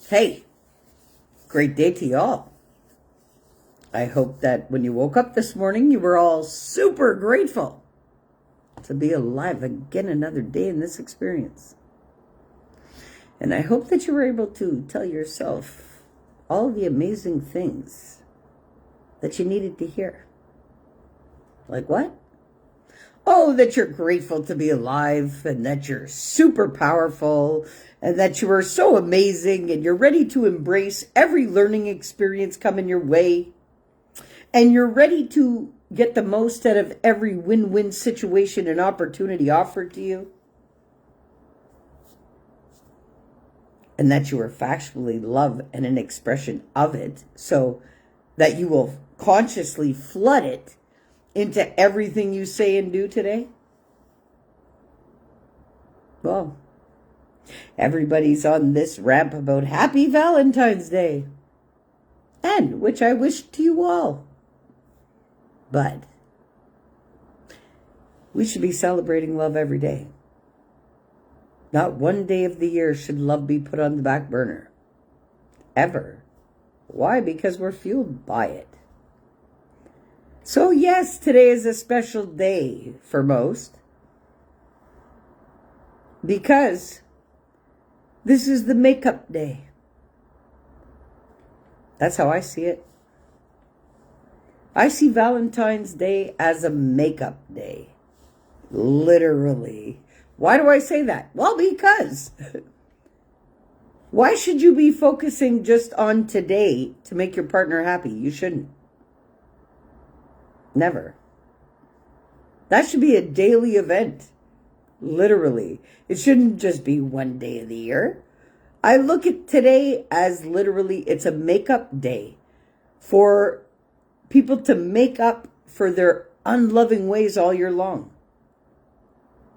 Hey, great day to y'all. I hope that when you woke up this morning, you were all super grateful to be alive again another day in this experience. And I hope that you were able to tell yourself all the amazing things that you needed to hear. Like what? Oh, that you're grateful to be alive and that you're super powerful and that you are so amazing and you're ready to embrace every learning experience coming your way. And you're ready to get the most out of every win-win situation and opportunity offered to you. And that you are factually love and an expression of it, so that you will consciously flood it into everything you say and do today? Well, everybody's on this ramp about Happy Valentine's Day, and which I wish to you all. But we should be celebrating love every day. Not one day of the year should love be put on the back burner. Ever. Why? Because we're fueled by it. So yes, today is a special day for most. Because this is the makeup day. That's how I see it. I see Valentine's Day as a makeup day. Literally. Why do I say that? Well, because why should you be focusing just on today to make your partner happy? You shouldn't. Never. That should be a daily event. Literally. It shouldn't just be one day of the year. I look at today as literally, it's a makeup day for people to make up for their unloving ways all year long.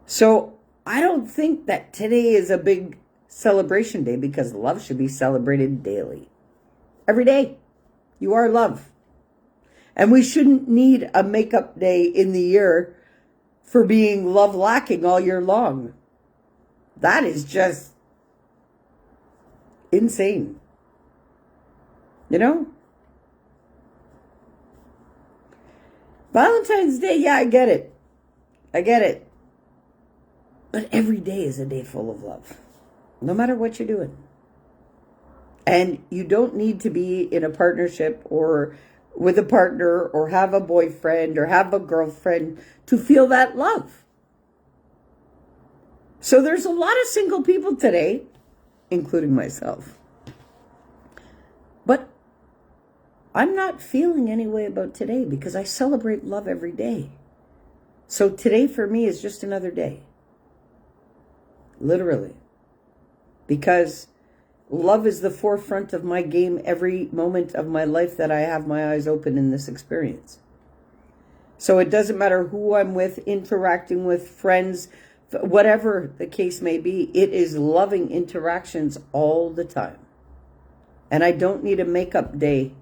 So I don't think that today is a big celebration day, because love should be celebrated daily. Every day. You are love. And we shouldn't need a makeup day in the year for being love lacking all year long. That is just insane. You know? Valentine's Day, yeah, I get it. I get it. But every day is a day full of love. No matter what you're doing. And you don't need to be in a partnership or with a partner or have a boyfriend or have a girlfriend to feel that love. So there's a lot of single people today, including myself. But I'm not feeling any way about today because I celebrate love every day. So today for me is just another day. Literally. Because love is the forefront of my game every moment of my life that I have my eyes open in this experience. So it doesn't matter who I'm with, interacting with, friends, whatever the case may be, it is loving interactions all the time. And I don't need a makeup day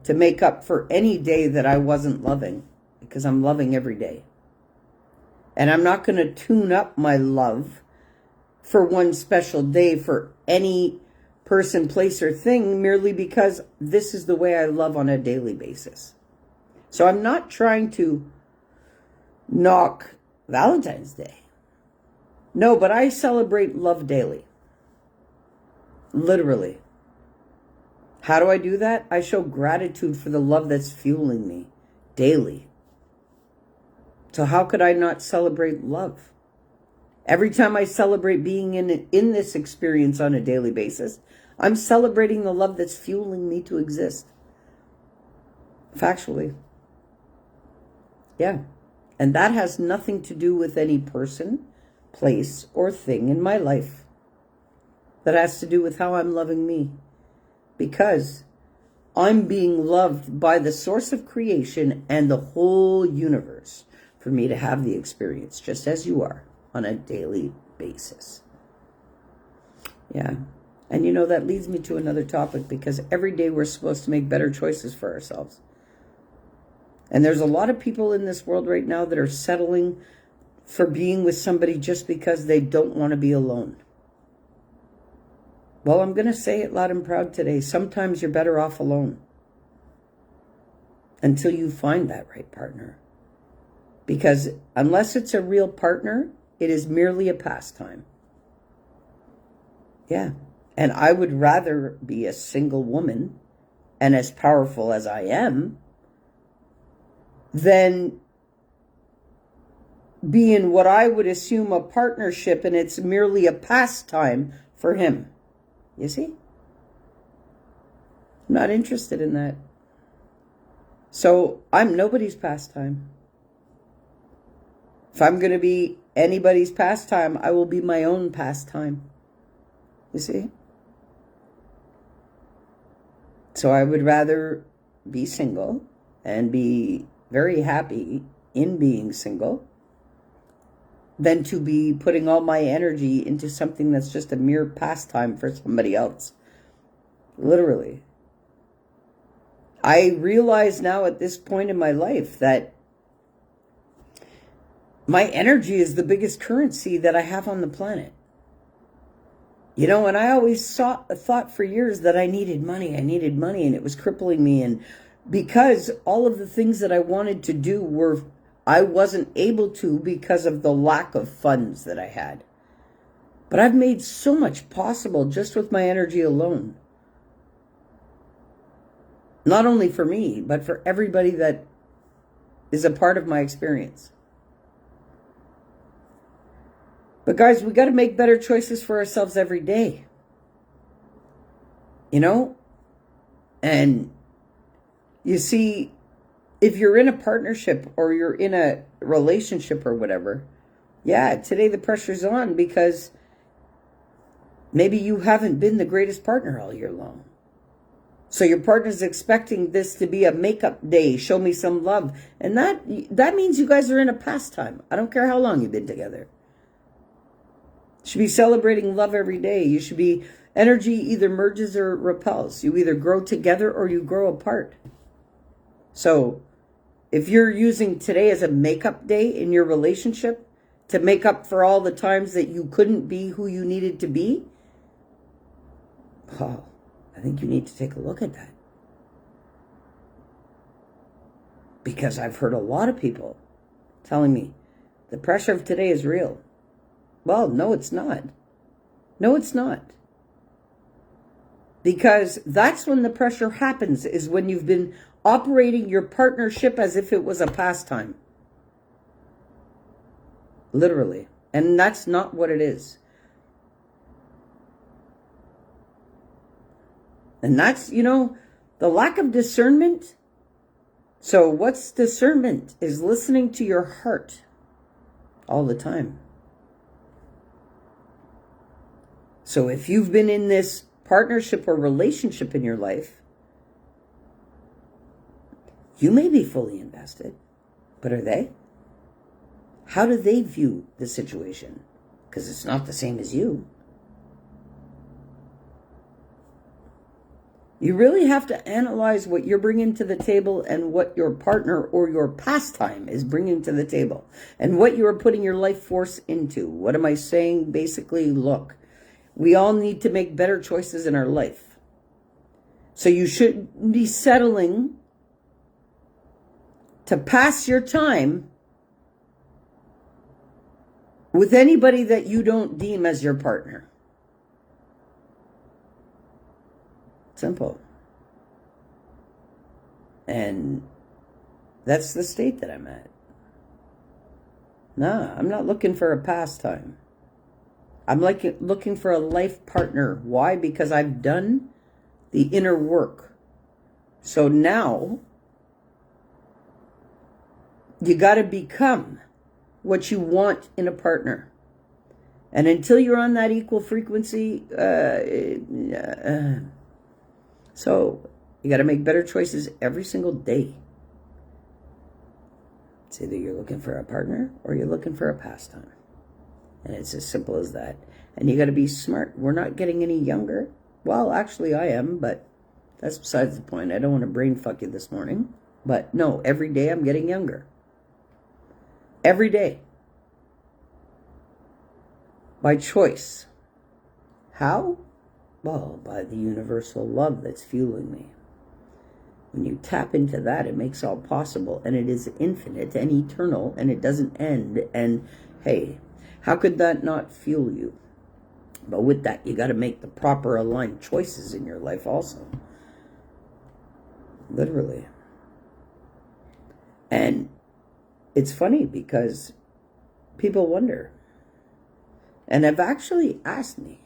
to make up for any day that I wasn't loving, because I'm loving every day. And I'm not going to tune up my love for one special day for any person, place, or thing merely because this is the way I love on a daily basis. So I'm not trying to knock Valentine's Day. No, but I celebrate love daily. Literally. How do I do that? I show gratitude for the love that's fueling me daily. So how could I not celebrate love? Every time I celebrate being in this experience on a daily basis, I'm celebrating the love that's fueling me to exist. Factually. Yeah. And that has nothing to do with any person, place, or thing in my life. That has to do with how I'm loving me. Because I'm being loved by the source of creation and the whole universe for me to have the experience, just as you are, on a daily basis. Yeah. And you know, that leads me to another topic, because every day we're supposed to make better choices for ourselves. And there's a lot of people in this world right now that are settling for being with somebody just because they don't want to be alone. Well, I'm going to say it loud and proud today. Sometimes you're better off alone until you find that right partner. Because unless it's a real partner, it is merely a pastime. Yeah. And I would rather be a single woman and as powerful as I am than be in what I would assume a partnership and it's merely a pastime for him. You see? I'm not interested in that. So I'm nobody's pastime. If I'm going to be anybody's pastime, I will be my own pastime. You see? So I would rather be single and be very happy in being single than to be putting all my energy into something that's just a mere pastime for somebody else. Literally. I realize now at this point in my life that my energy is the biggest currency that I have on the planet. You know, and I always thought for years that I needed money, and it was crippling me. And because all of the things that I wanted to do I wasn't able to because of the lack of funds that I had. But I've made so much possible just with my energy alone. Not only for me, but for everybody that is a part of my experience. But guys, we got to make better choices for ourselves every day. You know? And you see, if you're in a partnership or you're in a relationship or whatever, yeah, today the pressure's on because maybe you haven't been the greatest partner all year long. So your partner's expecting this to be a makeup day, show me some love. And that means you guys are in a pastime. I don't care how long you've been together. You should be celebrating love every day. You should be, energy either merges or repels. You either grow together or you grow apart. So if you're using today as a makeup day in your relationship to make up for all the times that you couldn't be who you needed to be, oh, I think you need to take a look at that. Because I've heard a lot of people telling me the pressure of today is real. Well, no, it's not. No, it's not. Because that's when the pressure happens, is when you've been operating your partnership as if it was a pastime. Literally. And that's not what it is. And that's, the lack of discernment. So what's discernment? Is listening to your heart all the time. So if you've been in this partnership or relationship in your life, you may be fully invested, but are they? How do they view the situation? Because it's not the same as you. You really have to analyze what you're bringing to the table and what your partner or your pastime is bringing to the table and what you are putting your life force into. What am I saying? Basically, look, we all need to make better choices in our life. So you shouldn't be settling to pass your time with anybody that you don't deem as your partner. Simple. And that's the state that I'm at. Nah, I'm not looking for a pastime. I'm looking for a life partner. Why? Because I've done the inner work. So now you got to become what you want in a partner. And until you're on that equal frequency, so you got to make better choices every single day. It's either you're looking for a partner or you're looking for a pastime. And it's as simple as that. And you got to be smart. We're not getting any younger. Well, actually I am, but that's besides the point. I don't want to brain fuck you this morning. But no, every day I'm getting younger. Every day. By choice. How? Well, by the universal love that's fueling me. When you tap into that, it makes all possible, and it is infinite and eternal, and it doesn't end. And hey, how could that not fuel you? But with that, you got to make the proper aligned choices in your life also. Literally. And it's funny because people wonder, and have actually asked me,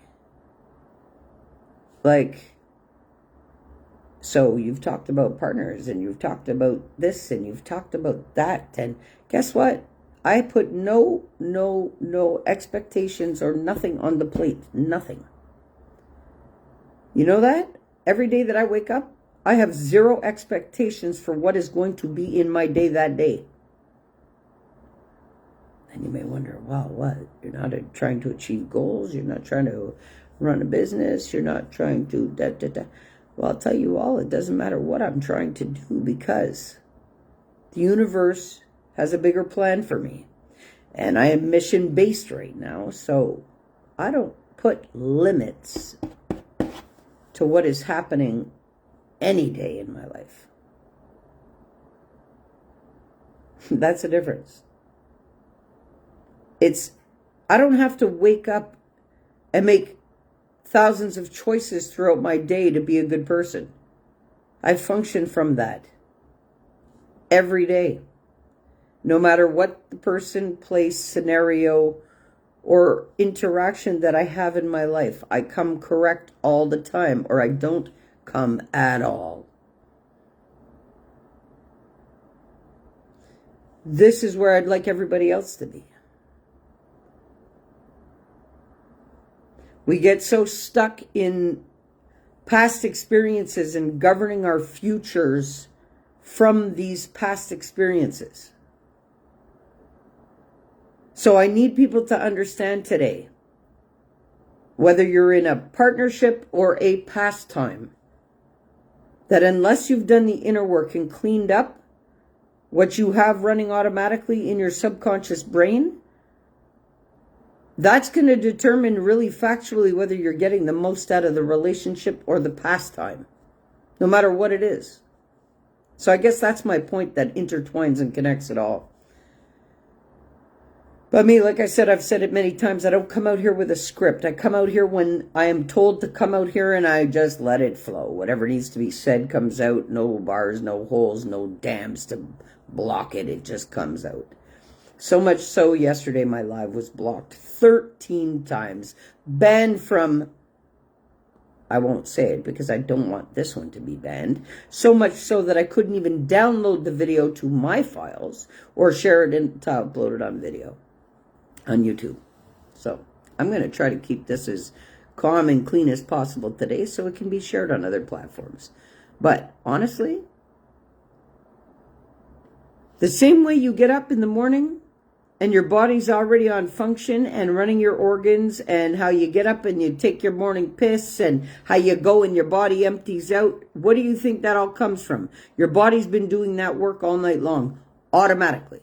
like, so you've talked about partners, and you've talked about this, and you've talked about that, and guess what? I put no expectations or nothing on the plate. Nothing. You know that? Every day that I wake up, I have zero expectations for what is going to be in my day that day. And you may wonder, wow, what? You're not trying to achieve goals. You're not trying to run a business. You're not trying to Well, I'll tell you all, it doesn't matter what I'm trying to do, because the universe has a bigger plan for me. And I am mission-based right now, so I don't put limits to what is happening any day in my life. That's the difference. I don't have to wake up and make thousands of choices throughout my day to be a good person. I function from that every day. No matter what the person, place, scenario, or interaction that I have in my life, I come correct all the time, or I don't come at all. This is where I'd like everybody else to be. We get so stuck in past experiences and governing our futures from these past experiences. So I need people to understand today, whether you're in a partnership or a pastime, that unless you've done the inner work and cleaned up what you have running automatically in your subconscious brain, that's going to determine really factually whether you're getting the most out of the relationship or the pastime, no matter what it is. So I guess that's my point, that intertwines and connects it all. But me, like I said, I've said it many times, I don't come out here with a script. I come out here when I am told to come out here, and I just let it flow. Whatever needs to be said comes out. No bars, no holes, no dams to block it. It just comes out. So much so, yesterday my live was blocked 13 times. Banned from, I won't say it because I don't want this one to be banned. So much so that I couldn't even download the video to my files or share it to upload it on video on YouTube. So I'm going to try to keep this as calm and clean as possible today so it can be shared on other platforms. But honestly, the same way you get up in the morning and your body's already on function and running your organs, and how you get up and you take your morning piss, and how you go and your body empties out, what do you think that all comes from? Your body's been doing that work all night long, automatically.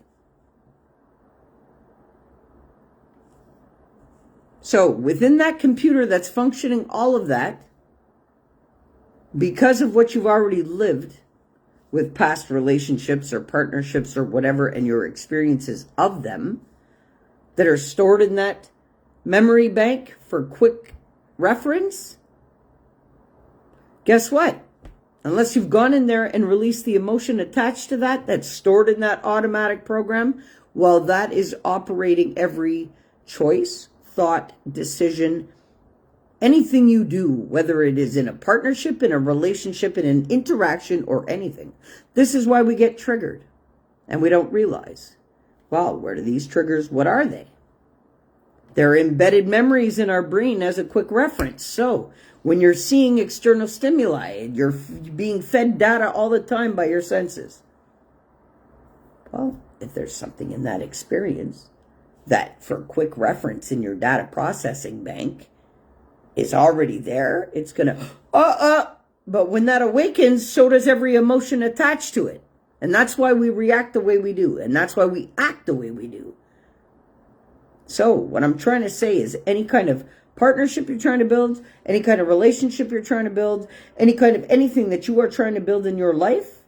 So within that computer that's functioning all of that, because of what you've already lived with past relationships or partnerships or whatever, and your experiences of them that are stored in that memory bank for quick reference, guess what? Unless you've gone in there and released the emotion attached to that, that's stored in that automatic program, well, that is operating every choice, thought, decision, anything you do, whether it is in a partnership, in a relationship, in an interaction, or anything. This is why we get triggered. And we don't realize, well, where do these triggers, what are they? They're embedded memories in our brain as a quick reference. So when you're seeing external stimuli, you're being fed data all the time by your senses. Well, if there's something in that experience that, for quick reference in your data processing bank, is already there, it's going to, but when that awakens, so does every emotion attached to it. And that's why we react the way we do. And that's why we act the way we do. So what I'm trying to say is any kind of partnership you're trying to build, any kind of relationship you're trying to build, any kind of anything that you are trying to build in your life,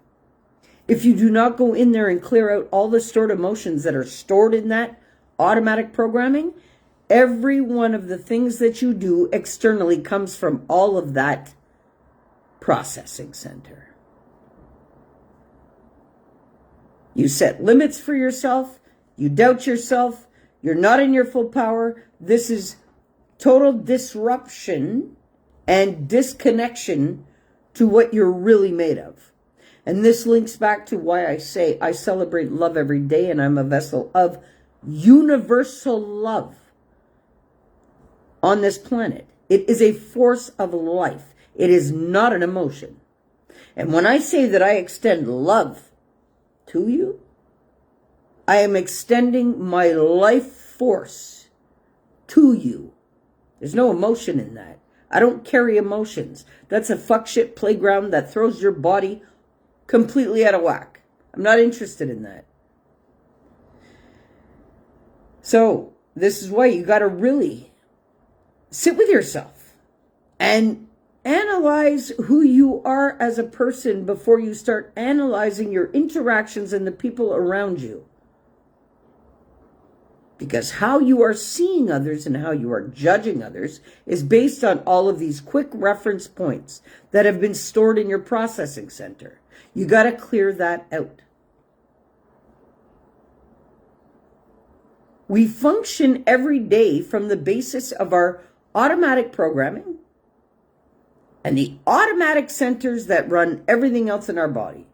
if you do not go in there and clear out all the stored emotions that are stored in that automatic programming, every one of the things that you do externally comes from all of that processing center. You set limits for yourself. You doubt yourself. You're not in your full power. This is total disruption and disconnection to what you're really made of. And this links back to why I say I celebrate love every day, and I'm a vessel of universal love on this planet. It is a force of life. It is not an emotion. And when I say that I extend love to you, I am extending my life force to you. There's no emotion in that. I don't carry emotions. That's a fuck shit playground that throws your body completely out of whack. I'm not interested in that. So this is why you got to really sit with yourself and analyze who you are as a person before you start analyzing your interactions and the people around you. Because how you are seeing others and how you are judging others is based on all of these quick reference points that have been stored in your processing center. You got to clear that out. We function every day from the basis of our automatic programming and the automatic centers that run everything else in our body.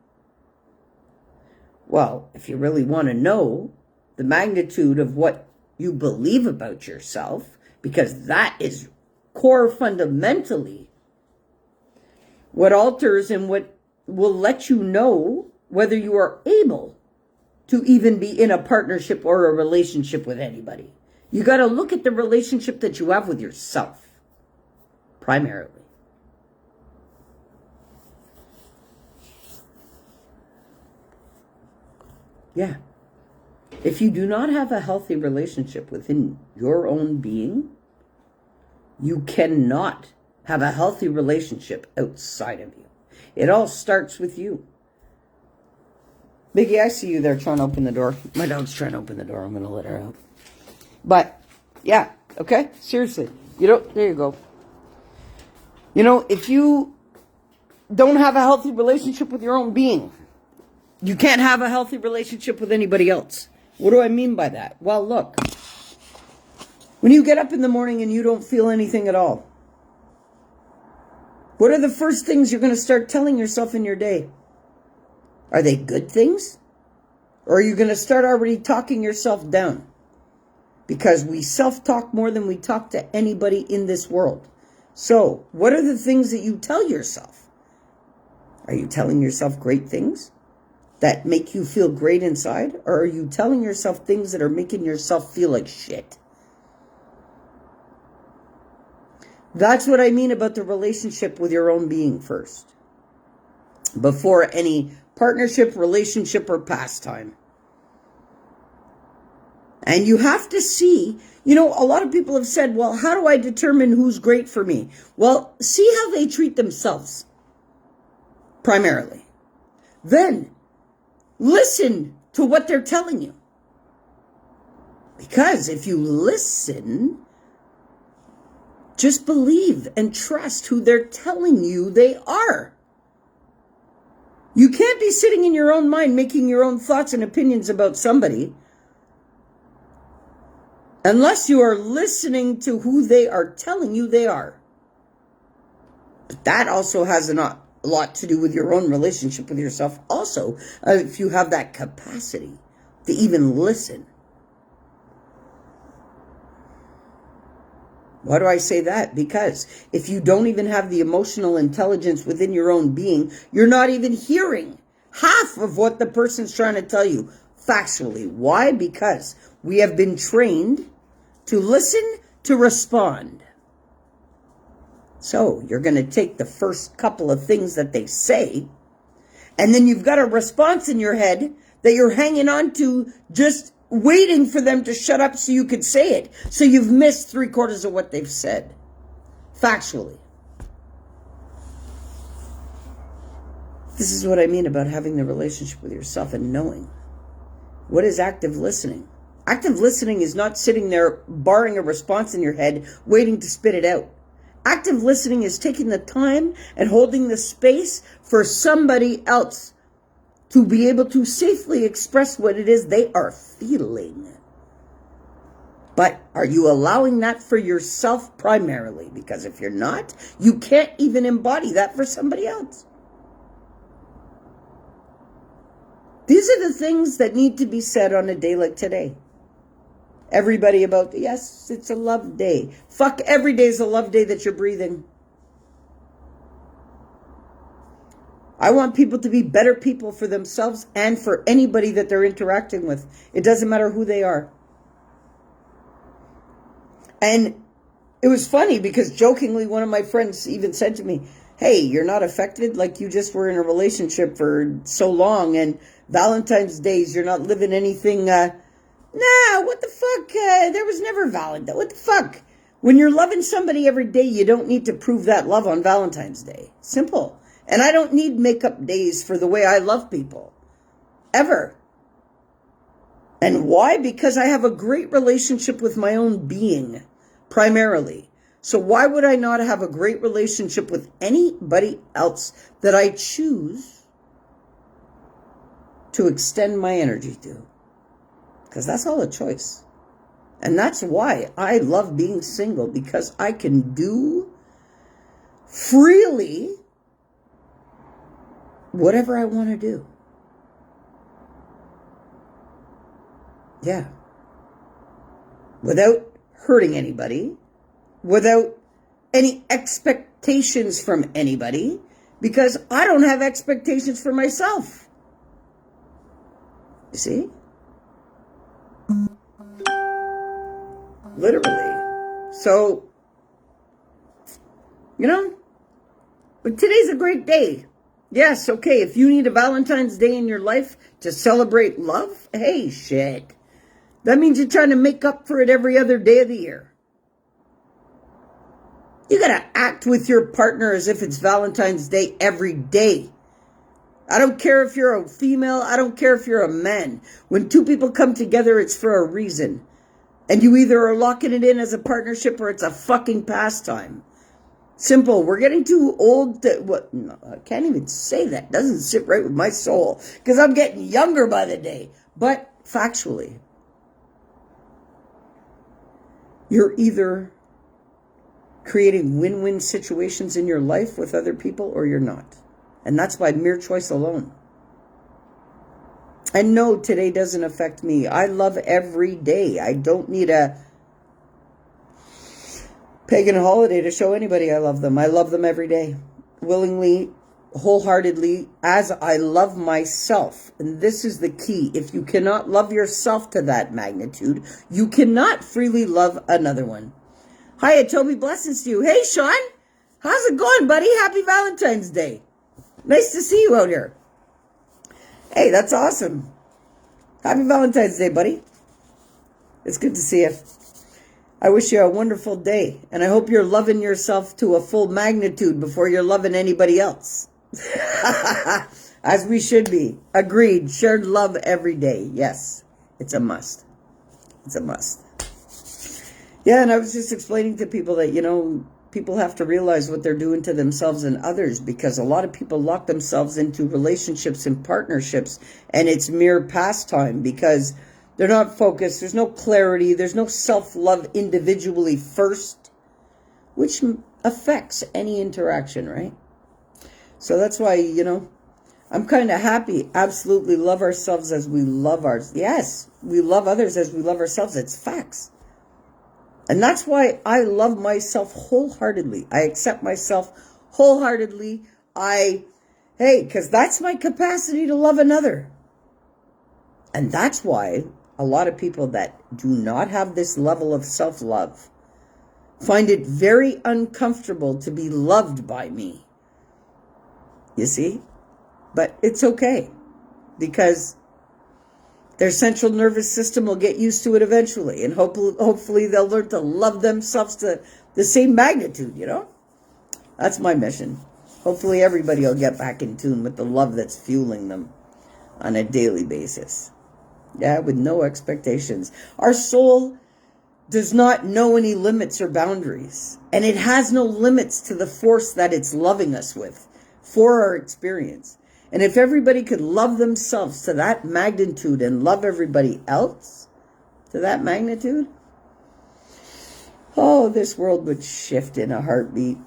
Well, if you really want to know the magnitude of what you believe about yourself, because that is core fundamentally what alters and what will let you know whether you are able to even be in a partnership or a relationship with anybody. You got to look at the relationship that you have with yourself, primarily. Yeah. If you do not have a healthy relationship within your own being, you cannot have a healthy relationship outside of you. It all starts with you. Biggie, I see you there trying to open the door. My dog's trying to open the door. I'm going to let her out. But, yeah, okay? Seriously. There you go. If you don't have a healthy relationship with your own being, you can't have a healthy relationship with anybody else. What do I mean by that? Well, look. When you get up in the morning and you don't feel anything at all, what are the first things you're going to start telling yourself in your day? Are they good things? Or are you going to start already talking yourself down? Because we self-talk more than we talk to anybody in this world. So, what are the things that you tell yourself? Are you telling yourself great things that make you feel great inside? Or are you telling yourself things that are making yourself feel like shit? That's what I mean about the relationship with your own being first. Before any partnership, relationship, or pastime. And you have to see, a lot of people have said, well, how do I determine who's great for me? Well, see how they treat themselves, primarily. Then, listen to what they're telling you. Because if you listen, just believe and trust who they're telling you they are. You can't be sitting in your own mind making your own thoughts and opinions about somebody unless you are listening to who they are telling you they are. But that also has a lot to do with your own relationship with yourself also, if you have that capacity to even listen. Why do I say that? Because if you don't even have the emotional intelligence within your own being, you're not even hearing half of what the person's trying to tell you factually. Why? Because we have been trained to listen, to respond. So you're going to take the first couple of things that they say, and then you've got a response in your head that you're hanging on to just waiting for them to shut up so you could say it. So you've missed 3/4 of what they've said. Factually. This is what I mean about having the relationship with yourself and knowing. What is active listening? Active listening is not sitting there barring a response in your head, waiting to spit it out. Active listening is taking the time and holding the space for somebody else to be able to safely express what it is they are feeling. But are you allowing that for yourself primarily? Because if you're not, you can't even embody that for somebody else. These are the things that need to be said on a day like today. Everybody about, yes, it's a love day. Fuck, every day is a love day that you're breathing. I want people to be better people for themselves and for anybody that they're interacting with. It doesn't matter who they are. And it was funny because jokingly one of my friends even said to me, hey, you're not affected? Like you just were in a relationship for so long and Valentine's Days, you're not living anything... Nah, what the fuck? There was never Valentine. What the fuck? When you're loving somebody every day, you don't need to prove that love on Valentine's Day. Simple. And I don't need makeup days for the way I love people. Ever. And why? Because I have a great relationship with my own being, primarily. So why would I not have a great relationship with anybody else that I choose to extend my energy to? Because that's all a choice. And that's why I love being single, because I can do freely whatever I want to do. Yeah. Without hurting anybody, without any expectations from anybody, because I don't have expectations for myself. You see? Literally. So, you know, but today's a great day. Yes, okay, if you need a Valentine's Day in your life to celebrate love, hey, shit. That means you're trying to make up for it every other day of the year. You gotta act with your partner as if it's Valentine's Day every day. I don't care if you're a female, I don't care if you're a man. When two people come together, it's for a reason. And you either are locking it in as a partnership or it's a fucking pastime. Simple. We're getting too old to... What? No, I can't even say that. It doesn't sit right with my soul. Because I'm getting younger by the day. But factually, you're either creating win-win situations in your life with other people or you're not. And that's by mere choice alone. And no, today doesn't affect me. I love every day. I don't need a pagan holiday to show anybody I love them. I love them every day. Willingly, wholeheartedly, as I love myself. And this is the key. If you cannot love yourself to that magnitude, you cannot freely love another one. Hiya, Tobi, blessings to you. Hey, Sean. How's it going, buddy? Happy Valentine's Day. Nice to see you out here. Hey, that's awesome. Happy Valentine's Day, buddy. It's good to see you. I wish you a wonderful day. And I hope you're loving yourself to a full magnitude before you're loving anybody else. As we should be. Agreed. Shared love every day. Yes. It's a must. It's a must. Yeah, and I was just explaining to people that, you know, people have to realize what they're doing to themselves and others, because a lot of people lock themselves into relationships and partnerships, and it's mere pastime because they're not focused. There's no clarity. There's no self-love individually first, which affects any interaction, right? So that's why, you know, I'm kind of happy. Absolutely love ourselves as we love ours. Yes, we love others as we love ourselves. It's facts. And that's why I love myself wholeheartedly. I accept myself wholeheartedly. Because that's my capacity to love another. And that's why a lot of people that do not have this level of self-love find it very uncomfortable to be loved by me. You see? But it's okay. Because Their central nervous system will get used to it eventually, and hopefully they'll learn to love themselves to the same magnitude, you know? That's my mission. Hopefully everybody will get back in tune with the love that's fueling them on a daily basis. Yeah, with no expectations. Our soul does not know any limits or boundaries, and it has no limits to the force that it's loving us with for our experience. And if everybody could love themselves to that magnitude and love everybody else to that magnitude, oh, this world would shift in a heartbeat.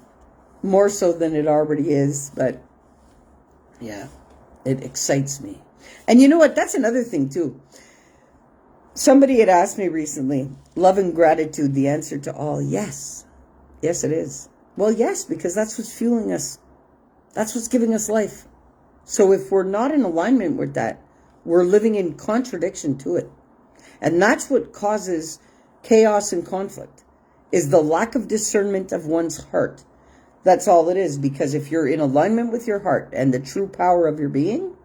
More so than it already is, but yeah, it excites me. And you know what? That's another thing too. Somebody had asked me recently, love and gratitude, the answer to all? Yes. Yes, it is. Well, yes, because that's what's fueling us. That's what's giving us life. So if we're not in alignment with that, we're living in contradiction to it. And that's what causes chaos and conflict, is the lack of discernment of one's heart. That's all it is, because if you're in alignment with your heart and the true power of your being,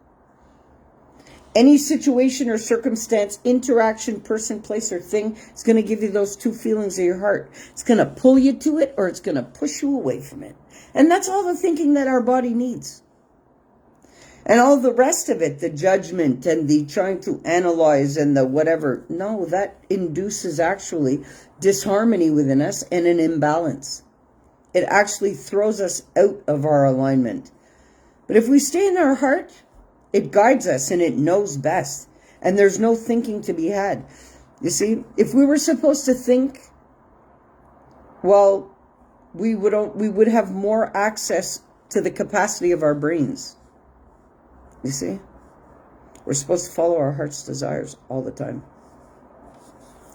any situation or circumstance, interaction, person, place, or thing is going to give you those two feelings of your heart. It's going to pull you to it, or it's going to push you away from it. And that's all the thinking that our body needs. And all the rest of it, the judgment and the trying to analyze and the whatever, no, that induces actually disharmony within us and an imbalance. It actually throws us out of our alignment. But if we stay in our heart, it guides us and it knows best. And there's no thinking to be had. You see, if we were supposed to think, well, we would have more access to the capacity of our brains. You see? We're supposed to follow our heart's desires all the time.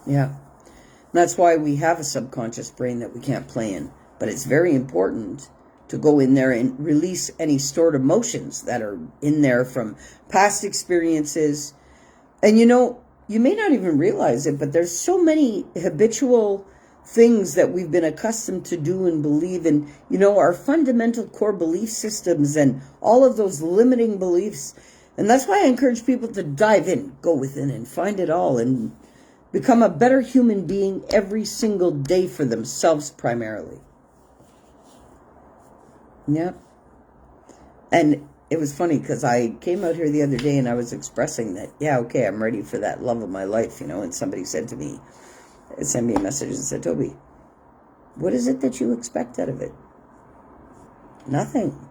Yeah. And that's why we have a subconscious brain that we can't play in. But it's very important to go in there and release any stored emotions that are in there from past experiences. And you know, you may not even realize it, but there's so many habitual things that we've been accustomed to do and believe in, you know, our fundamental core belief systems and all of those limiting beliefs. And that's why I encourage people to dive in, go within and find it all and become a better human being every single day for themselves primarily. Yeah. And it was funny because I came out here the other day and I was expressing that, yeah, okay, I'm ready for that love of my life, you know, and somebody said to me, sent me a message and said, Tobi, what is it that you expect out of it? Nothing.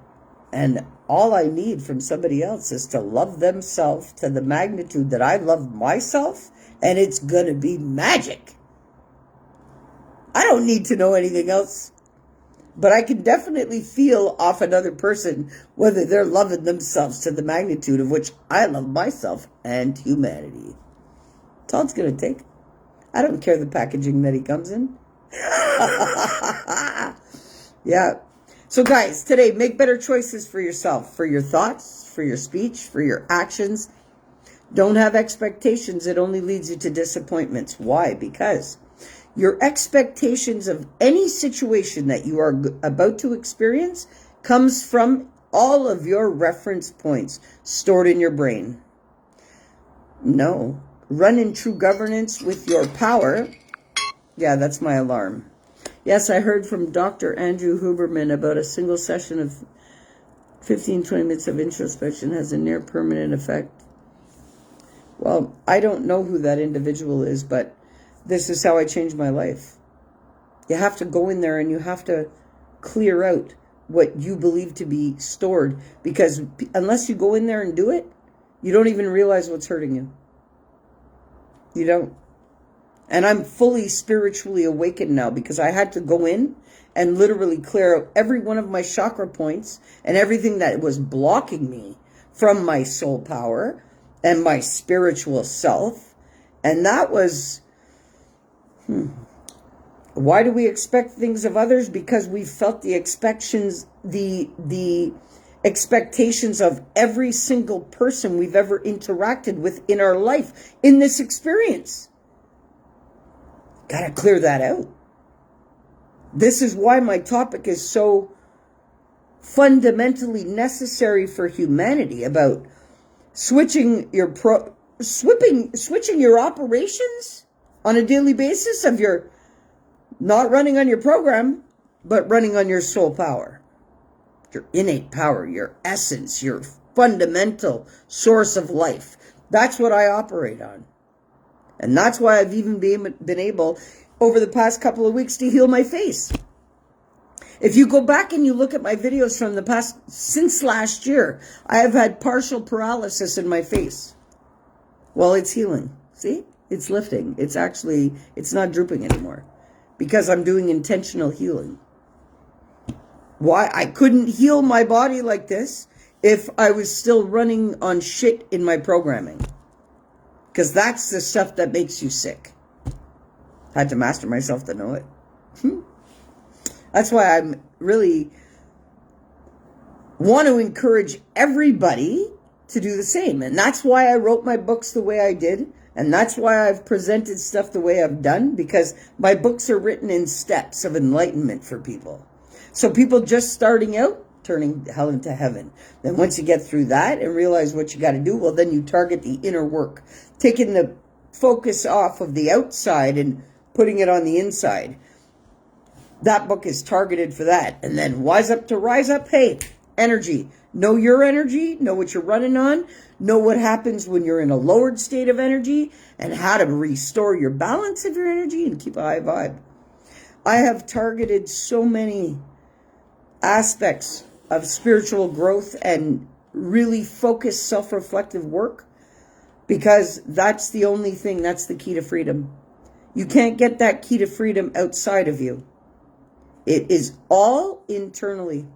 And all I need from somebody else is to love themselves to the magnitude that I love myself, and it's going to be magic. I don't need to know anything else. But I can definitely feel off another person whether they're loving themselves to the magnitude of which I love myself and humanity. That's all it's going to take. I don't care the packaging that he comes in. Yeah. So guys, today, make better choices for yourself, for your thoughts, for your speech, for your actions. Don't have expectations. It only leads you to disappointments. Why? Because your expectations of any situation that you are about to experience comes from all of your reference points stored in your brain. No. Run in true governance with your power. Yeah, that's my alarm. Yes, I heard from Dr. Andrew Huberman about a single session of 15-20 minutes of introspection has a near permanent effect. Well, I don't know who that individual is, but this is how I changed my life. You have to go in there and you have to clear out what you believe to be stored, because unless you go in there and do it, you don't even realize what's hurting you. You don't. And I'm fully spiritually awakened now because I had to go in and literally clear out every one of my chakra points and everything that was blocking me from my soul power and my spiritual self. And that was... Why do we expect things of others? Because we felt the expectations, the expectations of every single person we've ever interacted with in our life in this experience. Gotta clear that out. This is why my topic is so fundamentally necessary for humanity, about switching your switching your operations on a daily basis of your not running on your program, but running on your soul power, your innate power, your essence, your fundamental source of life. That's what I operate on. And that's why I've even been able, over the past couple of weeks, to heal my face. If you go back and you look at my videos from the past, since last year, I have had partial paralysis in my face. Well, it's healing. See? It's lifting. It's not drooping anymore. Because I'm doing intentional healing. Why? I couldn't heal my body like this if I was still running on shit in my programming. Because that's the stuff that makes you sick. Had to master myself to know it. That's why I'm really want to encourage everybody to do the same. And that's why I wrote my books the way I did. And that's why I've presented stuff the way I've done. Because my books are written in steps of enlightenment for people. So people just starting out, turning hell into heaven. Then once you get through that and realize what you got to do, well, then you target the inner work. Taking the focus off of the outside and putting it on the inside. That book is targeted for that. And then Wise Up to Rise Up. Hey, energy. Know your energy. Know what you're running on. Know what happens when you're in a lowered state of energy. And how to restore your balance of your energy and keep a high vibe. I have targeted so many aspects of spiritual growth and really focused self-reflective work. Because that's the only thing, that's the key to freedom. You can't get that key to freedom outside of you. It is all internally.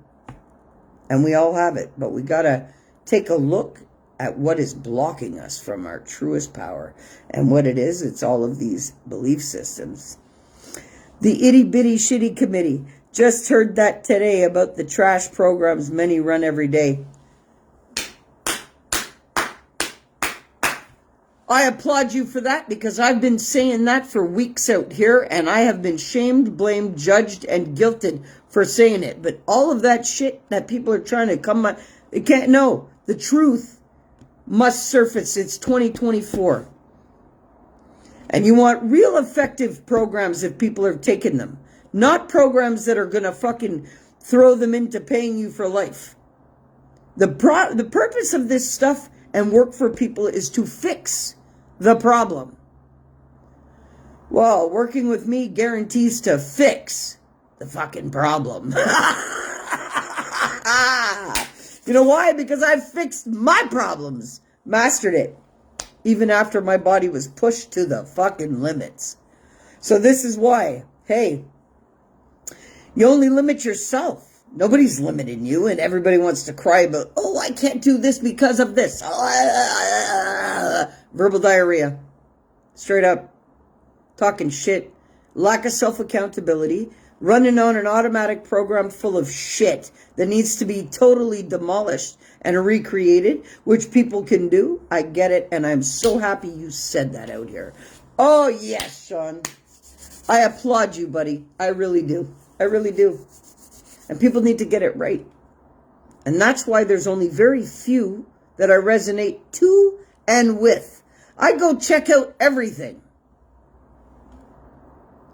And we all have it. But we got to take a look at what is blocking us from our truest power. And what it is, it's all of these belief systems. The Itty Bitty Shitty Committee. Just heard that today about the trash programs many run every day. I applaud you for that because I've been saying that for weeks out here and I have been shamed, blamed, judged, and guilted for saying it. But all of that shit that people are trying to come on, they can't know. The truth must surface. It's 2024. And you want real effective programs if people are taking them. Not programs that are going to fucking throw them into paying you for life. The purpose of this stuff and work for people is to fix the problem. Well, working with me guarantees to fix the fucking problem. You know why? Because I fixed my problems. Mastered it. Even after my body was pushed to the fucking limits. So this is why, hey, you only limit yourself. Nobody's limiting you, and everybody wants to cry about, oh, I can't do this because of this. Verbal diarrhea. Straight up. Talking shit. Lack of self-accountability. Running on an automatic program full of shit that needs to be totally demolished and recreated, which people can do. I get it, and I'm so happy you said that out here. Oh, yes, Sean. I applaud you, buddy. I really do. I really do. And people need to get it right. And that's why there's only very few that I resonate to and with. I go check out everything.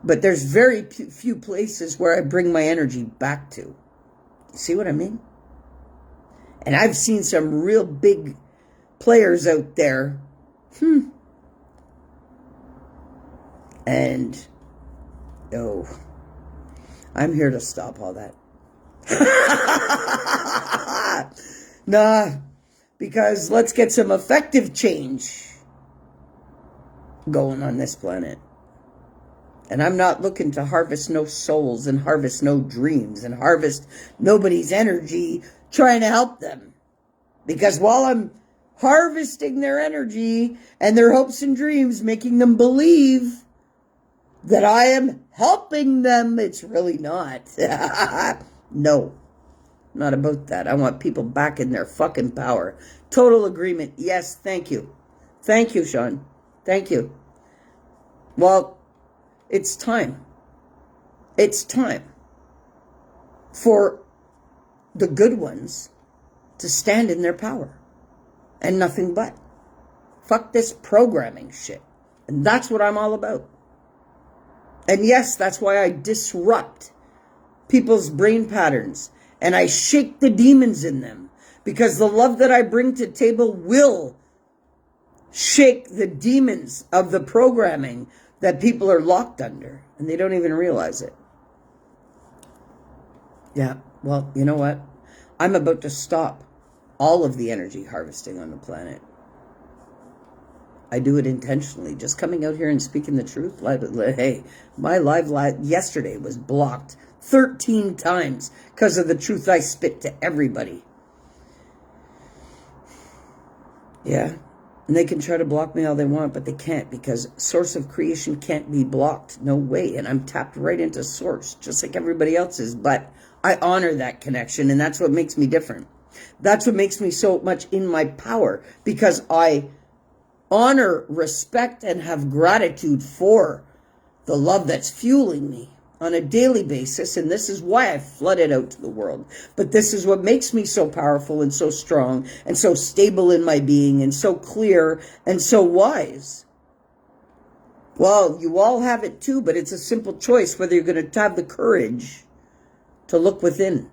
But there's very few places where I bring my energy back to. You see what I mean? And I've seen some real big players out there. And, oh, I'm here to stop all that. Nah, because let's get some effective change going on this planet. And I'm not looking to harvest no souls and harvest no dreams and harvest nobody's energy trying to help them. Because while I'm harvesting their energy and their hopes and dreams, making them believe that I am helping them, it's really not. No, not about that. I want people back in their fucking power. Total agreement. Yes, thank you. Thank you, Sean. Thank you. Well, it's time. It's time for the good ones to stand in their power and nothing but. Fuck this programming shit. And that's what I'm all about. And yes, that's why I disrupt people's brain patterns and I shake the demons in them, because the love that I bring to the table will shake the demons of the programming that people are locked under, and they don't even realize it. Yeah, well, you know what? I'm about to stop all of the energy harvesting on the planet. I do it intentionally. Just coming out here and speaking the truth. Hey, my live yesterday was blocked 13 times because of the truth I spit to everybody. Yeah. And they can try to block me all they want, but they can't, because source of creation can't be blocked. No way. And I'm tapped right into source, just like everybody else is. But I honor that connection, and that's what makes me different. That's what makes me so much in my power, because I honor, respect, and have gratitude for the love that's fueling me on a daily basis. And this is why I flood it out to the world. But this is what makes me so powerful and so strong and so stable in my being and so clear and so wise. Well, you all have it too, but it's a simple choice whether you're going to have the courage to look within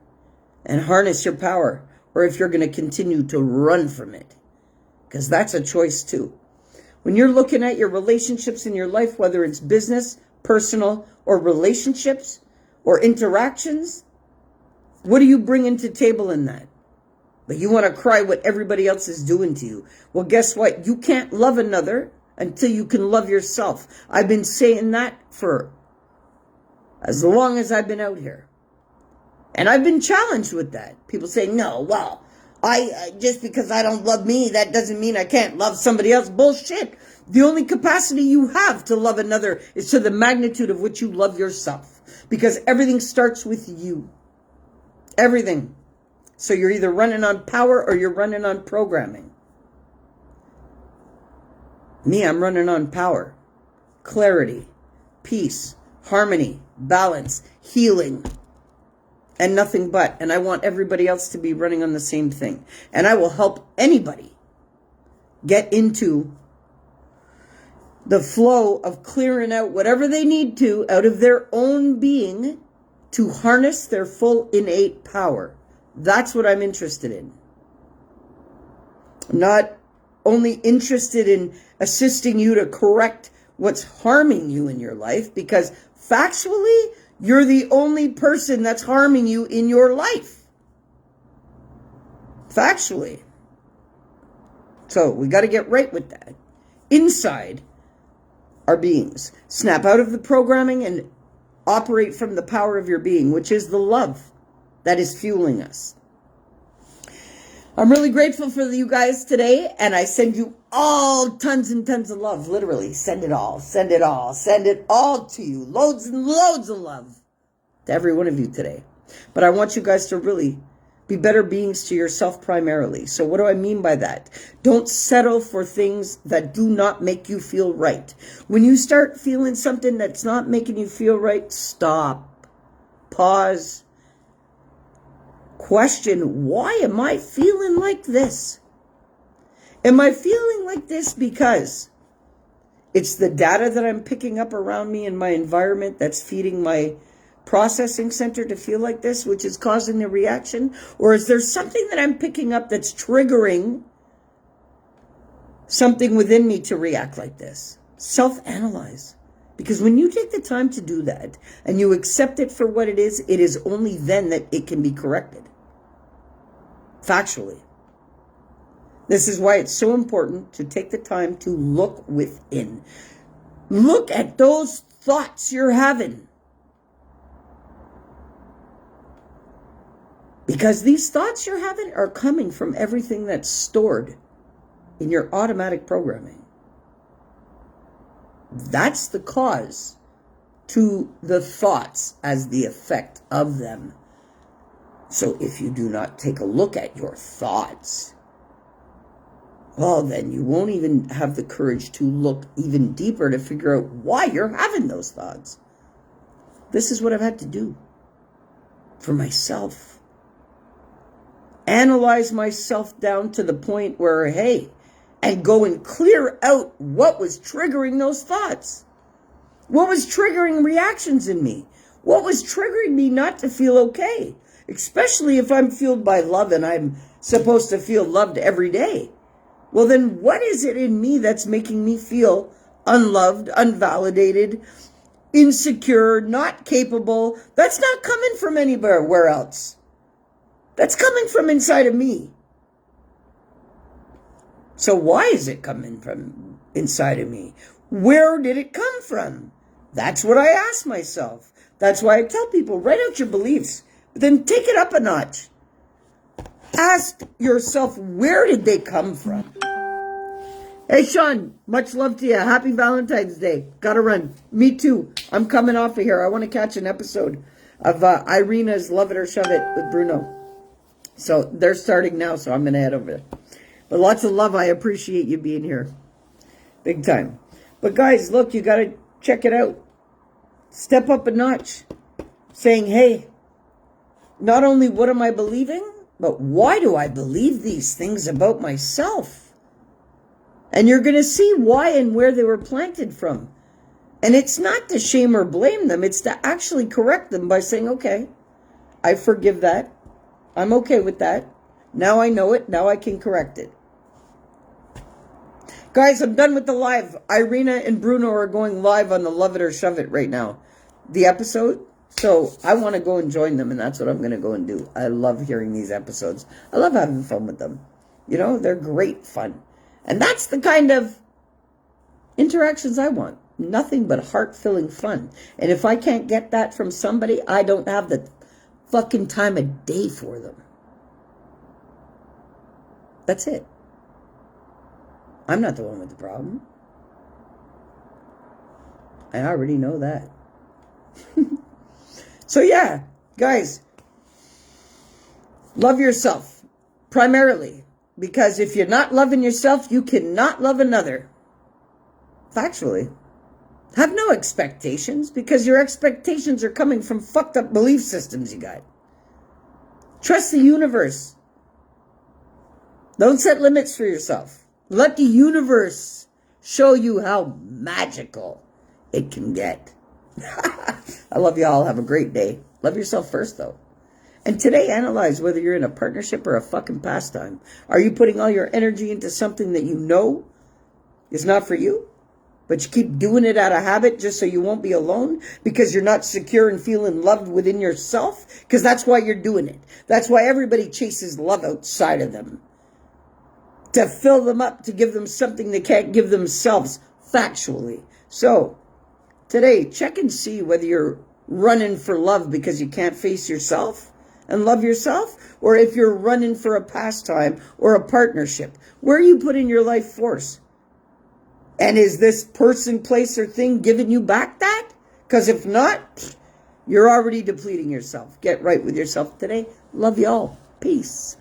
and harness your power, or if you're going to continue to run from it. Because that's a choice too. When you're looking at your relationships in your life, whether it's business, personal, or relationships, or interactions, what do you bring into the table in that? But you want to cry what everybody else is doing to you. Well, guess what? You can't love another until you can love yourself. I've been saying that for as long as I've been out here. And I've been challenged with that. People say, no, well, just because I don't love me, that doesn't mean I can't love somebody else. Bullshit. The only capacity you have to love another is to the magnitude of which you love yourself. Because everything starts with you. Everything. So you're either running on power or you're running on programming. Me, I'm running on power, clarity, peace, harmony, balance, healing, and nothing but. And I want everybody else to be running on the same thing. And I will help anybody get into the flow of clearing out whatever they need to out of their own being to harness their full innate power. That's what I'm interested in. I'm not only interested in assisting you to correct what's harming you in your life, because factually, you're the only person that's harming you in your life. Factually. So we got to get right with that. Inside our beings. Snap out of the programming and operate from the power of your being, which is the love that is fueling us. I'm really grateful for you guys today, and I send you all tons and tons of love. Literally, send it all, send it all, send it all to you. Loads and loads of love to every one of you today. But I want you guys to really be better beings to yourself primarily. So what do I mean by that? Don't settle for things that do not make you feel right. When you start feeling something that's not making you feel right, stop. Pause. Question, why am I feeling like this? Am I feeling like this because it's the data that I'm picking up around me in my environment that's feeding my processing center to feel like this, which is causing the reaction? Or is there something that I'm picking up that's triggering something within me to react like this? Self-analyze. Because when you take the time to do that and you accept it for what it is only then that it can be corrected. Factually. This is why it's so important to take the time to look within. Look at those thoughts you're having. Because these thoughts you're having are coming from everything that's stored in your automatic programming. That's the cause to the thoughts as the effect of them. So if you do not take a look at your thoughts, well, then you won't even have the courage to look even deeper to figure out why you're having those thoughts. This is what I've had to do for myself. Analyze myself down to the point where, hey, and go and clear out what was triggering those thoughts. What was triggering reactions in me? What was triggering me not to feel okay? Especially if I'm fueled by love and I'm supposed to feel loved every day. Well, then what is it in me that's making me feel unloved, unvalidated, insecure, not capable? That's not coming from anywhere else. That's coming from inside of me. So why is it coming from inside of me? Where did it come from? That's what I ask myself. That's why I tell people, write out your beliefs, but then take it up a notch. Ask yourself, where did they come from? Hey, Sean, much love to you. Happy Valentine's Day. Gotta run. Me too. I'm coming off of here. I want to catch an episode of Irina's Love It or Shove It with Bruno. So they're starting now, so I'm going to head over there. But lots of love. I appreciate you being here. Big time. But guys, look, you got to check it out. Step up a notch. Saying, hey, not only what am I believing, but why do I believe these things about myself? And you're going to see why and where they were planted from. And it's not to shame or blame them. It's to actually correct them by saying, okay, I forgive that. I'm okay with that. Now I know it. Now I can correct it. Guys, I'm done with the live. Irina and Bruno are going live on the Love It or Shove It right now. The episode. So I want to go and join them, and that's what I'm going to go and do. I love hearing these episodes. I love having fun with them. You know, they're great fun. And that's the kind of interactions I want. Nothing but heart-filling fun. And if I can't get that from somebody, I don't have the fucking time of day for them. That's it. I'm not the one with the problem. I already know that. So yeah, guys, love yourself primarily, because if you're not loving yourself, you cannot love another. Factually. Have no expectations, because your expectations are coming from fucked up belief systems you got. Trust the universe. Don't set limits for yourself. Let the universe show you how magical it can get. I love you all. Have a great day. Love yourself first, though. And today, analyze whether you're in a partnership or a fucking pastime. Are you putting all your energy into something that you know is not for you, but you keep doing it out of habit just so you won't be alone because you're not secure and feeling loved within yourself? Because that's why you're doing it. That's why everybody chases love outside of them. To fill them up, to give them something they can't give themselves factually. So, today, check and see whether you're running for love because you can't face yourself and love yourself, or if you're running for a pastime or a partnership. Where are you putting your life force? And is this person, place, or thing giving you back that? Because if not, you're already depleting yourself. Get right with yourself today. Love y'all. Peace.